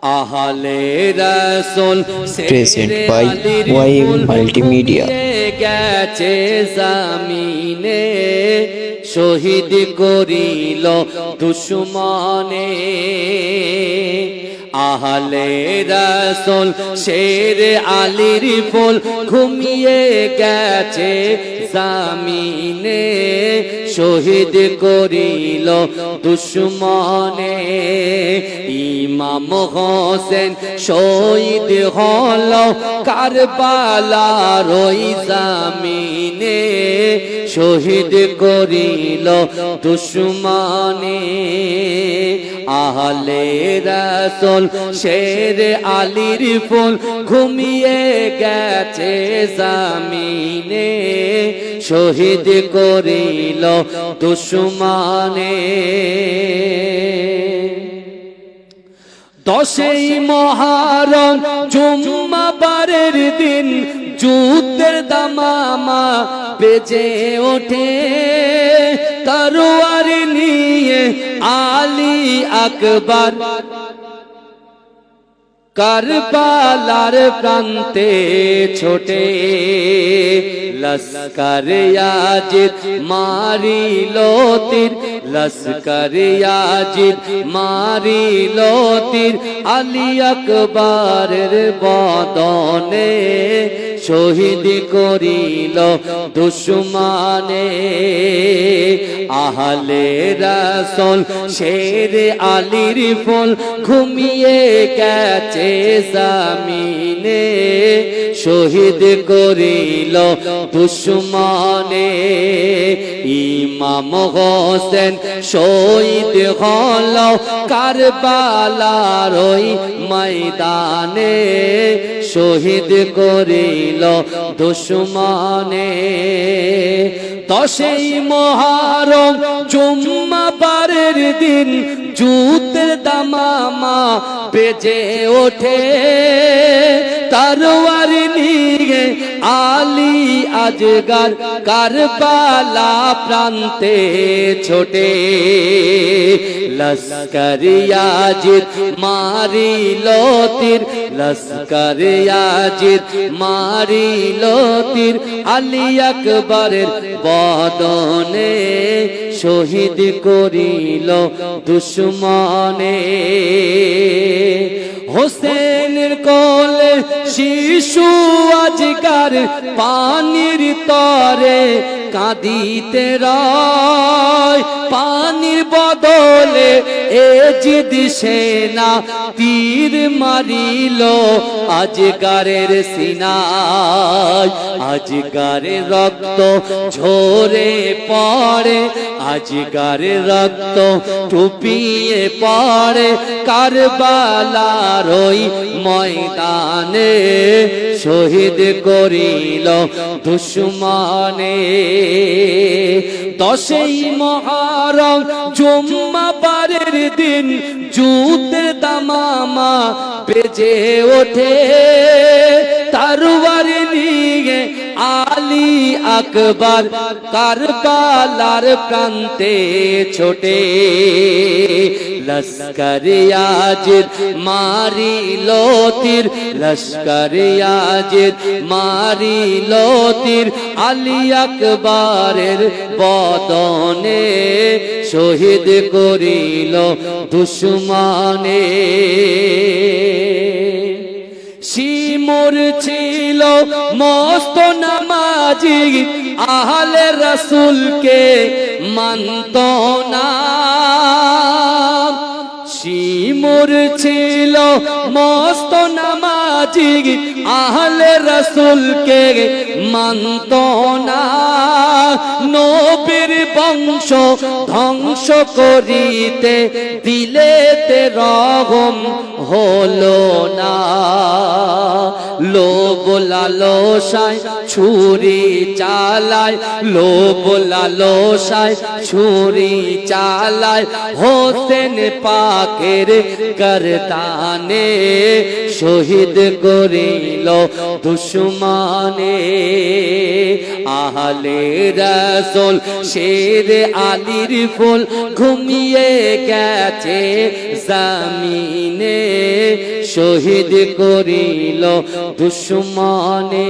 আহলে রাসূল Present by YM Multimedia. গেছে জামিনে শহীদ করিল দুশমনে। আহলে রাসূল শের আলীর ফুল ঘুমিয়ে গেছে জামিনে শহীদ করিল দুশমনে। ইমাম হোসেন শহীদ হল কারবালার ওই জামিনে শহীদ করিল দুশমনে। আহলে রাসূল শের আলীর ফুল ঘুমিয়ে গেছে জামিনে শহীদ করিল দুশমনে। 10ই মুহররম জুম্মাবারের দিন যুদ্ধের দামামা বেজে ওঠে তরোয়ার নিয়ে আলী আকবর কারবালার প্রান্তে ছোটে। লস্কর ইয়াজিদ মারিল তীর, লস্কর ইয়াজিদ মারিল তীর আলী আকবরের বদনে শহীদ করিল দুশমনে। আহলে রাসূল শের আলীর ফুল ঘুমিয়ে গেছে জামিনে শহীদ করিল দুশমনে। ইমাম হোসেন শহীদ হল কারবালার ওই ময়দানে শহীদ করিল দুশমনে। 10ই মুহররম জুম্মাবারের দিন যুদ্ধের দামামা বেজে ওঠে তরোয়ার নিয়ে আলী আকবর কারবালা প্রান্তে ছোটে। লস্কর ইয়াজিদ মারিল তীর, লস্কর ইয়াজিদ মারিল তীর আলী আকবরের বদনে শহীদ করিল দুশমনে। হোসেনের কোলে শিশু আজকার পানির তরে কাঁদিতে রয়, পানির বদলে এজিদ সেনা তীর মারিল আজগারের সিনায়। আজগারের রক্ত ঝরে পড়ে, আজগারের রক্ত টুপিয়ে পড়ে কারবালার ওই ময়দানে শহীদ করিল দুশমনে। 10ই মুহররম জুম্মাবারের দিন যুদ্ধের দামামা বেজে ওঠে তরোয়ার নিয়ে আলী আকবর কারবালার প্রান্তে ছোটে। লস্কর ইয়াজিদ মারিল তীর, লস্কর ইয়াজিদ মারিল তীর আলী আকবরের বদনে শহীদ করিল দুশমনে। শিমুর ছিল মস্ত নামাজি আহলে রাসূলকে মানত না। শিমুর ছিল মস্ত নামাজি আহলে রাসূলকে মানত না। নবীর বংশ ধ্বংস করিতে দিলেতে রহম হলো না। লোভ লালসায় ছুরি চালায়, লোভ লালসায় ছুরি চালায় হোসেন পাকের গর্দানে শহীদ করিল দুশমনে। আহলে রাসূল শের আলীর ফুল ঘুমিয়ে গেছে জামিনে শহীদ করিল দুশ্মনে।